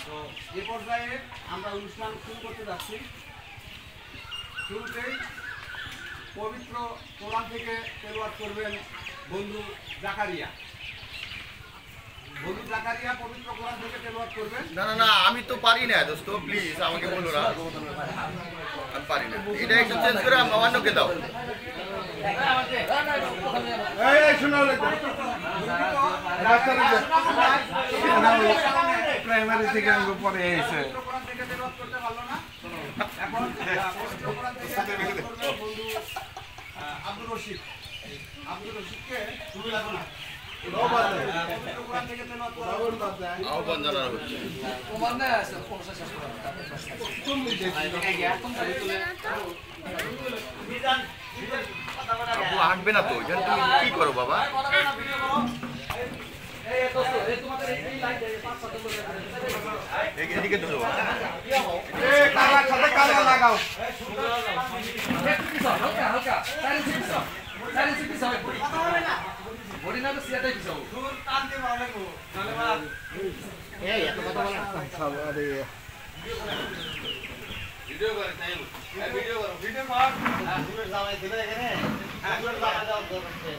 তো এ পর্যায়ে আমরা অনুষ্ঠান শুরু করতে যাচ্ছি। শুরুতেই পবিত্র কোরআন থেকে তেলাওয়াত করবেন বন্ধু জাকারিয়া। বন্ধু জাকারিয়া পবিত্র কোরআন থেকে তেলাওয়াত করবেন। না না না, আমি তো পারি না দোস্ত, প্লিজ আমাকে বলো না, আমি পারি না। এটা একটু চেঞ্জ করে অন্যকে দাও। প্রাইমারি থেকে আমি পরে এসে এখন বন্ধু আব্দুর রশিদ। আব্দুর রশিদকে আহ্বান জানানো হচ্ছে। আপু হাঁটবে না তো, এখানে তুমি কি করো বাবা? এদিকে ধরো, লাগাও। ভিডিও করে তাই ভিডিও করো, ভিডিও কর, ভিডিও জামাই দিলে এখানে ভিডিও জামাই দাও করতে।